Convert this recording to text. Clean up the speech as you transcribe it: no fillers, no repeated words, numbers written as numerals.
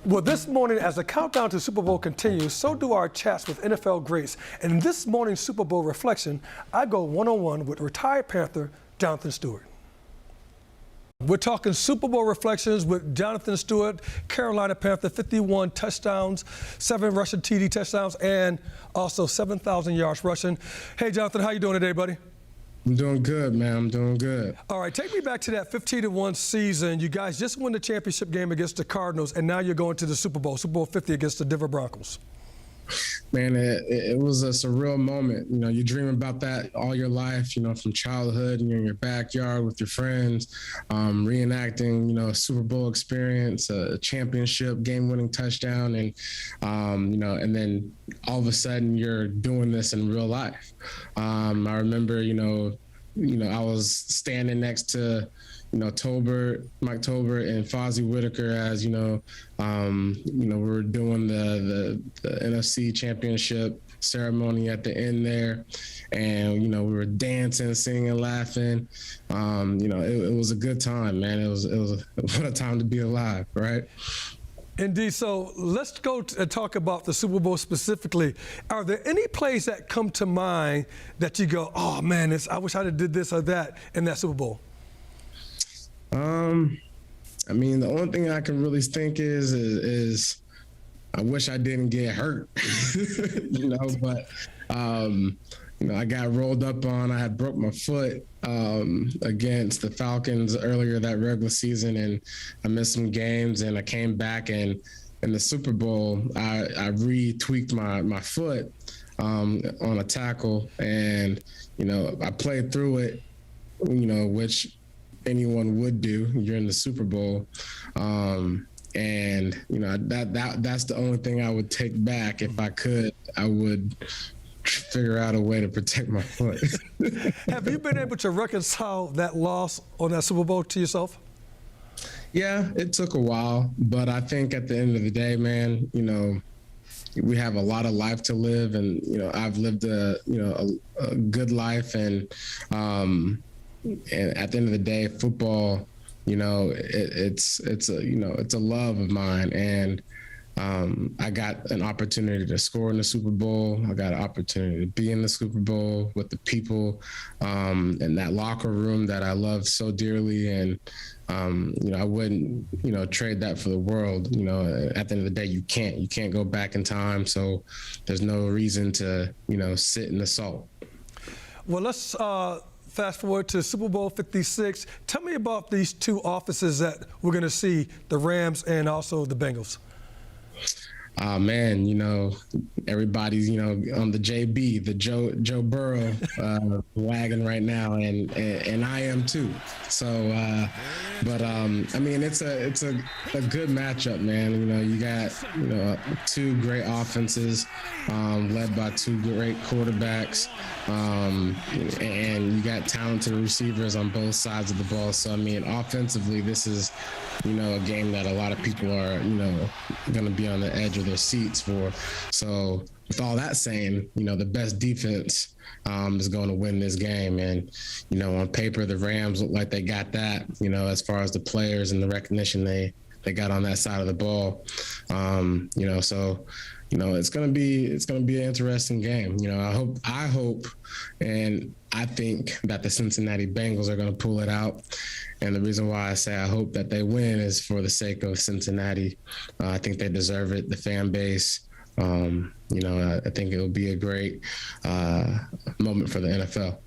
Well, this morning, as the countdown to Super Bowl continues, so do our chats with NFL greats. And in this morning's Super Bowl reflection, I go one-on-one with retired Panther Jonathan Stewart. We're talking Super Bowl reflections with Jonathan Stewart, Carolina Panther, 51 touchdowns, 7 rushing TD touchdowns, and also 7,000 yards rushing. Hey, Jonathan, how you doing today, buddy? I'm doing good, man. I'm doing good. All right, take me back to that 15-1 season. You guys just won the championship game against the Cardinals, and now you're going to the Super Bowl 50 against the Denver Broncos. Man, it was a surreal moment. You know, you dream about that all your life, you know, from childhood, and you're in your backyard with your friends, reenacting, you know, a Super Bowl experience, a championship game-winning touchdown, and, you know, and then all of a sudden you're doing this in real life. I remember, you know, I was standing next to, you know, Mike Tolbert and Fozzie Whitaker as, you know, we were doing the NFC Championship ceremony at the end there. And, you know, we were dancing, singing, laughing. You know, it was a good time, man. It was what a time to be alive, right? Indeed. So let's go and talk about the Super Bowl specifically. Are there any plays that come to mind that you go, oh, man, I wish I'd have did this or that in that Super Bowl? I mean, the only thing I can really think is I wish I didn't get hurt, you know, but, you know, I got rolled up on. I had broke my foot against the Falcons earlier that regular season, and I missed some games, and I came back, and in the Super Bowl, I re-tweaked my foot on a tackle, and, you know, I played through it, you know, which anyone would do. You're in the Super Bowl. And, you know, that's the only thing I would take back. If I could, I would figure out a way to protect my foot. Have you been able to reconcile that loss on that Super Bowl to yourself? Yeah, it took a while, but I think at the end of the day, man, you know, we have a lot of life to live, and, you know, I've lived a good life, and at the end of the day, football, you know, it's a love of mine, and I got an opportunity to score in the Super Bowl. I got an opportunity to be in the Super Bowl with the people in that locker room that I love so dearly, and you know, I wouldn't, you know, trade that for the world. You know, at the end of the day, you can't go back in time, so there's no reason to, you know, sit in the salt. Well, let's fast forward to Super Bowl 56. Tell me about these two offenses that we're going to see, the Rams and also the Bengals. Man, you know, everybody's, you know, on the JB, the Joe Burrow wagon right now, and I am too. So, I mean, it's a good matchup, man. You know, you got, you know, two great offenses led by two great quarterbacks, and you got talented receivers on both sides of the ball. So, I mean, offensively, this is, you know, a game that a lot of people are, you know, going to be on the edge of their seats for. So with all that saying, you know, the best defense is going to win this game. And, you know, on paper, the Rams look like they got that, you know, as far as the players and the recognition they got on that side of the ball. You know, so, you know, it's going to be an interesting game. You know, I hope, and I think that the Cincinnati Bengals are going to pull it out. And the reason why I say I hope that they win is for the sake of Cincinnati. I think they deserve it, the fan base. You know, I think it will be a great moment for the NFL.